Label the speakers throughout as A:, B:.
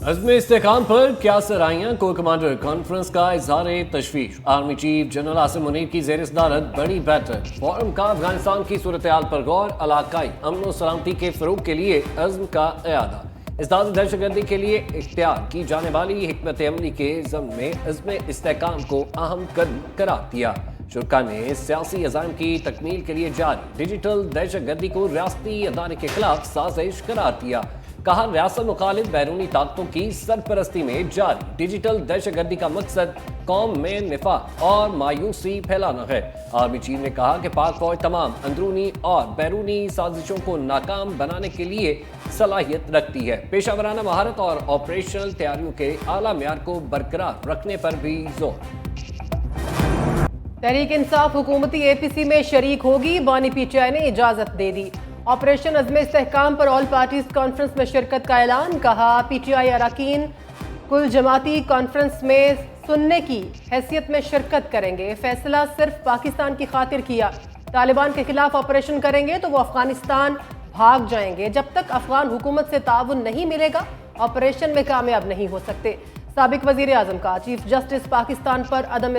A: عزم استحکام پر کیا سرائیاں؟ کو کمانڈر کانفرنس کا اظہار تشویش۔ Army chief general Asim Munir کی زیر صدارت بڑی بیٹھک۔ فورم کا افغانستان کی صورتحال پر غور، علاقائی امن و سلامتی کے فروغ کے لیے عزم کا اعادہ۔ ازداد دہشت گردی کے لیے اختیار کی جانے والی حکمت عملی کے ضمن میں عزم استحکام کو اہم قدم قرار دیا۔ شرکا نے سیاسی عزائم کی تکمیل کے لیے جاری ڈیجیٹل دہشت گردی کو ریاستی ادارے کے خلاف سازش قرار دیا۔ کہا ریاست مخالف بیرونی طاقتوں کی سرپرستی میں جاری ڈیجیٹل دہشت گردی کا مقصد قوم میں نفاق اور مایوسی پھیلانا ہے۔ آرمی چیف نے کہا کہ پاک فوج تمام اندرونی اور بیرونی سازشوں کو ناکام بنانے کے لیے صلاحیت رکھتی ہے۔ پیشہ ورانہ مہارت اور آپریشنل تیاریوں کے اعلیٰ معیار کو برقرار رکھنے پر بھی زور۔
B: تحریک انصاف حکومتی اے پی سی میں شریک ہوگی، بانی پی ٹی آئی نے اجازت دے دی۔ آپریشن عزم استحکام پر آل پارٹیز کانفرنس میں شرکت کا اعلان۔ کہا پی ٹی آئی اراکین کل جماعتی کانفرنس میں سننے کی حیثیت میں شرکت کریں گے۔ فیصلہ صرف پاکستان کی خاطر کیا۔ طالبان کے خلاف آپریشن کریں گے تو وہ افغانستان بھاگ جائیں گے۔ جب تک افغان حکومت سے تعاون نہیں ملے گا آپریشن میں کامیاب نہیں ہو سکتے۔ سابق وزیر اعظم کا چیف جسٹس پاکستان پر عدم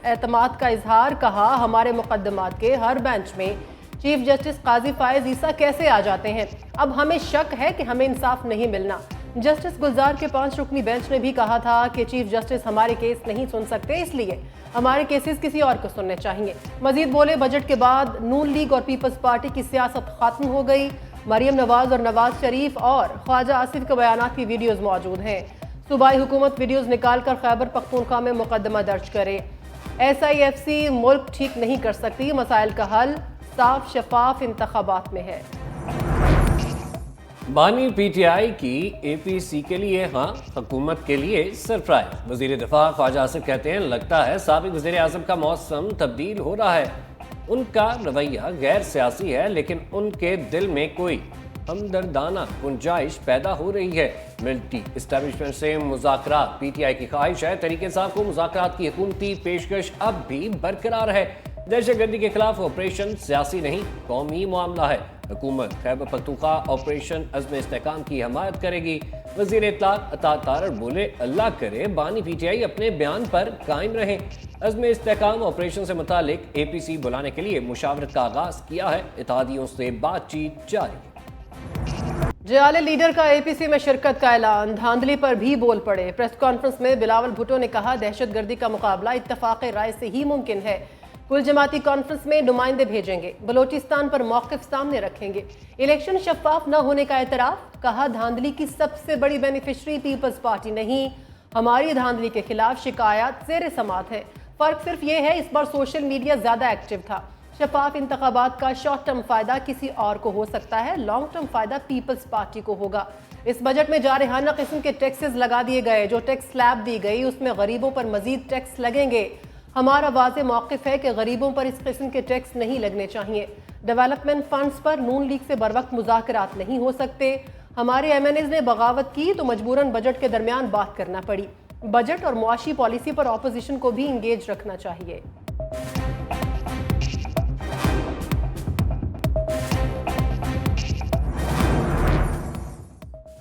B: اعتماد کا اظہار۔ کہا ہمارے مقدمات کے ہر بینچ میں چیف جسٹس قاضی فائز عیسیٰ کیسے آ جاتے ہیں؟ اب ہمیں شک ہے کہ ہمیں انصاف نہیں ملنا۔ جسٹس گلزار کے 5 رکنی بینچ نے بھی کہا تھا کہ چیف جسٹس ہمارے کیس نہیں سن سکتے، اس لیے ہمارے کیسز کسی اور کو سننے چاہیے۔ مزید بولے بجٹ کے بعد نون لیگ اور پیپلز پارٹی کی سیاست ختم ہو گئی۔ مریم نواز اور نواز شریف اور خواجہ آصف کے بیانات کی ویڈیوز موجود ہیں۔ صوبائی حکومت ویڈیوز نکال کر خیبر پختونخوا میں مقدمہ درج کرے۔ ایس آئی ایف سی ملک ٹھیک نہیں کر سکتی، مسائل کا حل صاف شفاف انتخابات میں ہے۔
A: بانی پی ٹی آئی کی اے پی سی کے لیے ہاں، حکومت کے لیے سرپرائز۔ وزیر دفاع خواجہ آصف کہتے ہیں لگتا ہے سابق وزیر اعظم کا موسم تبدیل ہو رہا ہے۔ ان کا رویہ غیر سیاسی ہے لیکن ان کے دل میں کوئی ہمدردانہ گنجائش پیدا ہو رہی ہے۔ ملٹری اسٹیبلشمنٹ سے مذاکرات، پی ٹی آئی کی خواہش ہے تحریک انصاف کو مذاکرات کی حکومتی پیشکش اب بھی برقرار ہے۔ دہشت گردی کے خلاف آپریشن سیاسی نہیں قومی معاملہ ہے۔ حکومت خیبر پختونخوا آپریشن عزم استحکام کی حمایت کرے گی۔ وزیر اطلاعات عطا تارڑ بولے اللہ کرے بانی پی ٹی آئی اپنے بیان پر قائم رہیں۔ عزم استحکام آپریشن سے متعلق اے پی سی بلانے کے لیے مشاورت کا آغاز کیا ہے، اتحادیوں سے بات چیت جاری۔
B: جیالے لیڈر کا اے پی سی میں شرکت کا اعلان، دھاندلی پر بھی بول پڑے۔ پریس کانفرنس میں بلاول بھٹو نے کہا دہشت گردی کا مقابلہ اتفاق رائے سے ہی ممکن ہے۔ کل جماعتی کانفرنس میں نمائندے بھیجیں گے، بلوچستان پر موقف سامنے رکھیں گے۔ الیکشن شفاف نہ ہونے کا اعتراف۔ کہا دھاندلی کی سب سے بڑی بینیفیشری پیپلز پارٹی نہیں، ہماری دھاندلی کے خلاف شکایات زیر سماعت ہے۔ فرق صرف یہ ہے اس بار سوشل میڈیا زیادہ ایکٹیو تھا۔ شفاف انتخابات کا شارٹ ٹرم فائدہ کسی اور کو ہو سکتا ہے، لانگ ٹرم فائدہ پیپلز پارٹی کو ہوگا۔ اس بجٹ میں جارحانہ قسم کے ٹیکسز لگا دیے گئے۔ جو ٹیکس سلیب دی گئی اس میں غریبوں پر مزید ٹیکس لگیں گے۔ ہمارا واضح موقف ہے کہ غریبوں پر اس قسم کے ٹیکس نہیں لگنے چاہیے۔ ڈیولپمنٹ فنڈز پر نون لیگ سے بروقت مذاکرات نہیں ہو سکتے۔ ہمارے ایم این ایز نے بغاوت کی تو مجبوراً بجٹ کے درمیان بات کرنا پڑی۔ بجٹ اور معاشی پالیسی پر اپوزیشن کو بھی انگیج رکھنا چاہیے۔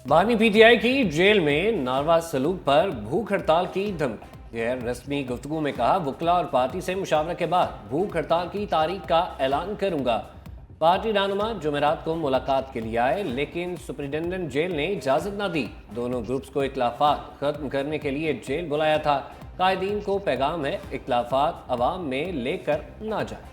A: بانی پی ٹی آئی کی جیل میں ناروا سلوک پر بھوک ہڑتال کی دھمکی۔ غیر رسمی گفتگو میں کہا وکلا اور پارٹی سے مشاورت کے بعد بھوک ہڑتال کی تاریخ کا اعلان کروں گا۔ پارٹی رہنما جمعرات کو ملاقات کے لیے آئے لیکن سپرنٹینڈنٹ جیل نے اجازت نہ دی۔ دونوں گروپس کو اختلافات ختم کرنے کے لیے جیل بلایا تھا۔ قائدین کو پیغام ہے اختلافات عوام میں لے کر نہ جائیں۔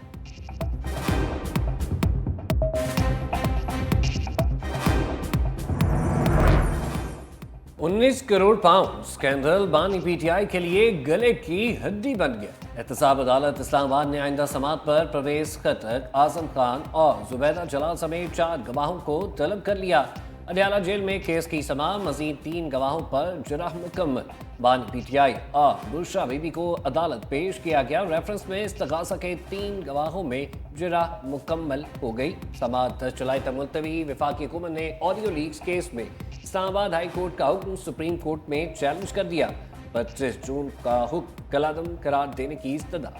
A: 19 کروڑ پاؤنڈ اسکینڈل بانی پی ٹی آئی کے لیے گلے کی ہڈی بن گیا۔ احتساب عدالت اسلام آباد نے آئندہ سماعت پر پرویز خٹک، اعظم خان اور زبیدہ جلال سمیت 4 گواہوں کو طلب کر لیا۔ اڈیالہ جیل میں کیس کی سماعت، مزید 3 گواہوں پر جرح مکمل۔ بانی پی ٹی آئی اور برشا بی بی کو عدالت پیش کیا گیا۔ ریفرنس میں استغاثہ کے 3 گواہوں میں جرح مکمل ہو گئی۔ سماعت 10 جولائی تک ملتوی۔ وفاقی حکومت نے آڈیو لیکس کیس میں اسلام آباد ہائی کورٹ کا حکم سپریم کورٹ میں چیلنج کر دیا۔ 25 جون کا حکم کالعدم قرار دینے کی استدعا۔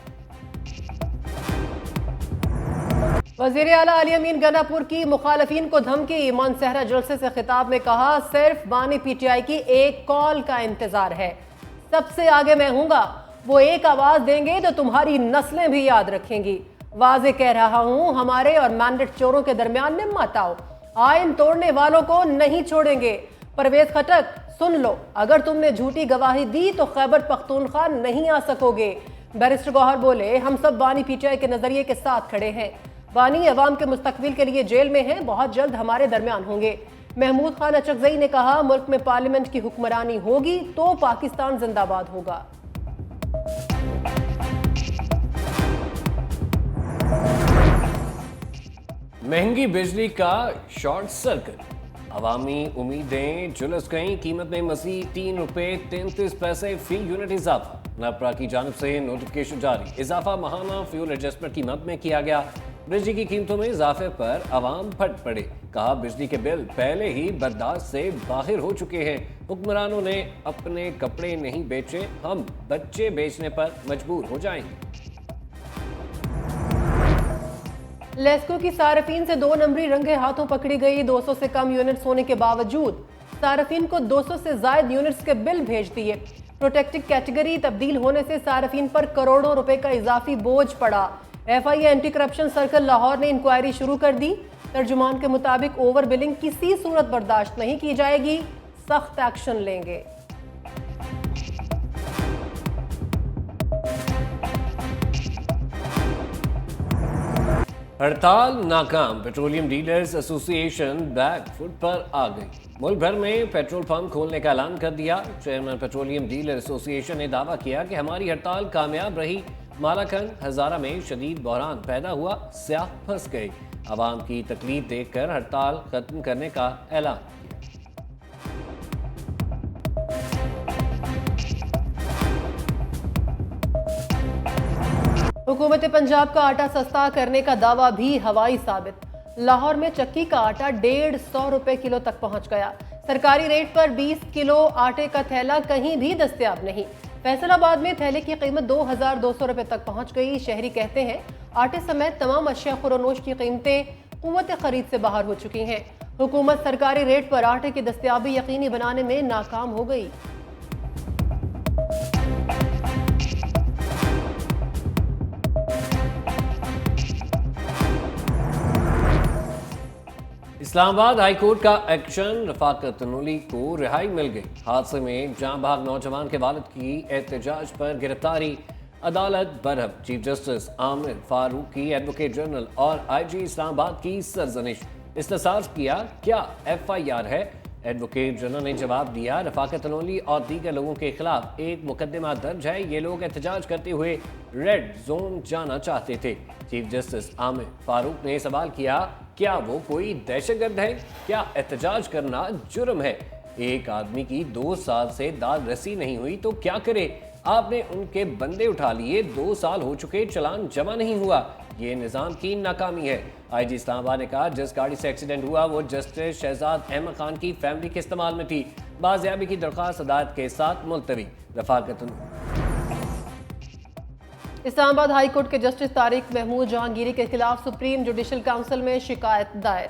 B: وزیر اعلیٰ علی امین گناپور کی مخالفین کو دھمکی، مانسہرہ جلسے سے خطاب میں کہا صرف بانی پی ٹی آئی کی ایک کال کا انتظار ہے، سب سے آگے میں ہوں گا، وہ ایک آواز دیں گے تو تمہاری نسلیں بھی یاد رکھیں گی، واضح کہہ رہا ہوں ہمارے اور مینڈیٹ چوروں کے درمیان میں مت آؤ، آئین توڑنے والوں کو نہیں چھوڑیں گے۔ پرویز خٹک سن لو، اگر تم نے جھوٹی گواہی دی تو خیبر پختونخوا نہیں آ سکو گے۔ بیرسٹر گوہر بولے ہم سب بانی پی ٹی آئی کے نظریے کے ساتھ کھڑے ہیں، بانی عوام کے مستقبل کے لیے جیل میں ہیں، بہت جلد ہمارے درمیان ہوں گے۔ محمود خان اچکزئی نے کہا ملک میں پارلیمنٹ کی حکمرانی ہوگی تو پاکستان زندہ باد ہوگا۔
A: مہنگی بجلی کا شارٹ سرکٹ، عوامی امیدیں جھلس گئیں، قیمت میں مزید 3 روپے 33 پیسے فی یونٹ اضافہ، نپرا کی جانب سے نوٹیفکیشن جاری، اضافہ ماہانہ فیول ایڈجسٹمنٹ کی مد میں کیا گیا۔ بجلی کی قیمتوں میں اضافے پر عوام پھٹ پڑے، کہا بجلی کے بل پہلے ہی برداشت سے باہر ہو چکے ہیں، حکمرانوں نے اپنے کپڑے نہیں بیچے، ہم بچے بیچنے پر مجبور ہو جائیں گے۔
B: لیسکو کی صارفین سے 2 نمبری رنگے ہاتھوں پکڑی گئی، 200 سے کم یونٹس ہونے کے باوجود صارفین کو 200 سے زائد یونٹس کے بل بھیج دیے۔ پروٹیکٹڈ کیٹیگری تبدیل ہونے سے صارفین پر کروڑوں روپے کا اضافی بوجھ پڑا۔ ایف آئی اے اینٹی کرپشن سرکل لاہور نے انکوائری شروع کر دی، ترجمان کے مطابق اوور بلنگ کسی صورت برداشت نہیں کی جائے گی، سخت ایکشن لیں گے۔
A: ہڑتال ناکام، پیٹرولیم ڈیلرز ایسوسی ایشن بیک فٹ پر آ گئی، ملک بھر میں پیٹرول پمپ کھولنے کا اعلان کر دیا۔ چیئرمین پیٹرولیم ڈیلر ایسوسی ایشن نے دعویٰ کیا کہ ہماری ہڑتال کامیاب رہی، مالاکنڈ ہزارہ میں شدید بحران پیدا ہوا، سیاح پھنس گئے، عوام کی تکلیف دیکھ کر ہڑتال ختم کرنے کا اعلان کیا۔
B: حکومت پنجاب کا آٹا سستا کرنے کا دعویٰ بھی ہوائی ثابت، لاہور میں چکی کا آٹا 150 روپے کلو تک پہنچ گیا، سرکاری ریٹ پر 20 کلو آٹے کا تھیلا کہیں بھی دستیاب نہیں۔ فیصل آباد میں تھیلے کی قیمت 2200 روپے تک پہنچ گئی، شہری کہتے ہیں آٹے سمیت تمام اشیاء خورونوش کی قیمتیں قوت خرید سے باہر ہو چکی ہیں، حکومت سرکاری ریٹ پر آٹے کی دستیابی یقینی بنانے میں ناکام ہو گئی۔
A: اسلام آباد ہائی کورٹ کا ایکشن، رفاقت نولی کو رہائی مل گئی، حادثے میں جاں بحق نوجوان کے والد کی احتجاج پر گرفتاری، عدالت برہم، چیف جسٹس عامر فاروق کی ایڈوکیٹ جنرل اور آئی جی اسلام آباد کی سرزنش، استفسار کیا کیا ایف آئی آر ہے؟ ایڈوکیٹ جنرل نے جواب دیا رفاقت نولی اور دیگر لوگوں کے خلاف ایک مقدمہ درج ہے، یہ لوگ احتجاج کرتے ہوئے ریڈ زون جانا چاہتے تھے۔ چیف جسٹس عامر فاروق نے سوال کیا کیا وہ کوئی دہشت گرد ہے؟ کیا احتجاج کرنا جرم ہے؟ ایک آدمی کی 2 سال سے داد رسی نہیں ہوئی تو کیا کرے؟ آپ نے ان کے بندے اٹھا لیے، 2 سال ہو چکے، چلان جمع نہیں ہوا، یہ نظام کی ناکامی ہے۔ آئی جی اسلام آباد نے کہا جس گاڑی سے ایکسیڈنٹ ہوا وہ جسٹس شہزاد احمد خان کی فیملی کے استعمال میں تھی، بازیابی کی درخواست عدالت کے ساتھ ملتوی۔ رفاقت
B: اسلام آباد ہائی کورٹ کے جسٹس طارق محمود جہانگیری کے خلاف سپریم جوڈیشل کونسل میں شکایت دائر،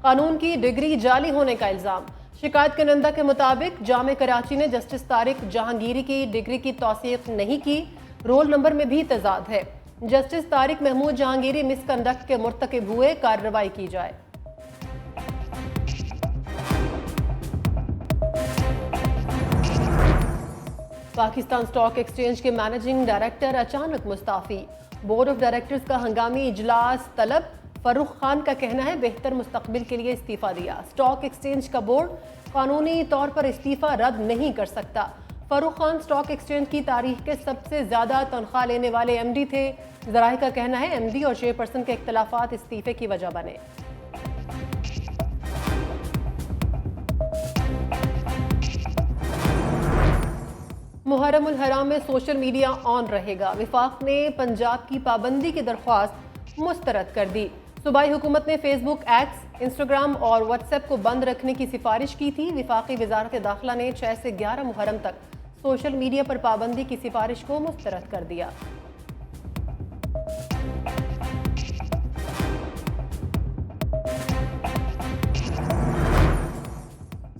B: قانون کی ڈگری جعلی ہونے کا الزام، شکایت کنندہ کے مطابق جامعہ کراچی نے جسٹس طارق جہانگیری کی ڈگری کی توثیق نہیں کی، رول نمبر میں بھی تضاد ہے، جسٹس طارق محمود جہانگیری مس کنڈکٹ کے مرتکب ہوئے، کارروائی کی جائے۔ پاکستان سٹاک ایکسچینج کے مینیجنگ ڈائریکٹر اچانک مستعفی، بورڈ آف ڈائریکٹرز کا ہنگامی اجلاس طلب، فروخ خان کا کہنا ہے بہتر مستقبل کے لیے استعفیٰ دیا، سٹاک ایکسچینج کا بورڈ قانونی طور پر استعفیٰ رد نہیں کر سکتا، فروخ خان سٹاک ایکسچینج کی تاریخ کے سب سے زیادہ تنخواہ لینے والے ایم ڈی تھے، ذرائع کا کہنا ہے ایم ڈی اور چیئرپرسن کے اختلافات استعفے کی وجہ بنے۔ محرم الحرام میں سوشل میڈیا آن رہے گا، وفاق نے پنجاب کی پابندی کی درخواست مسترد کر دی، صوبائی حکومت نے فیس بک، ایکس، انسٹاگرام اور واٹس ایپ کو بند رکھنے کی سفارش کی تھی، وفاقی وزارت داخلہ نے 6 سے 11 محرم تک سوشل میڈیا پر پابندی کی سفارش کو مسترد کر دیا۔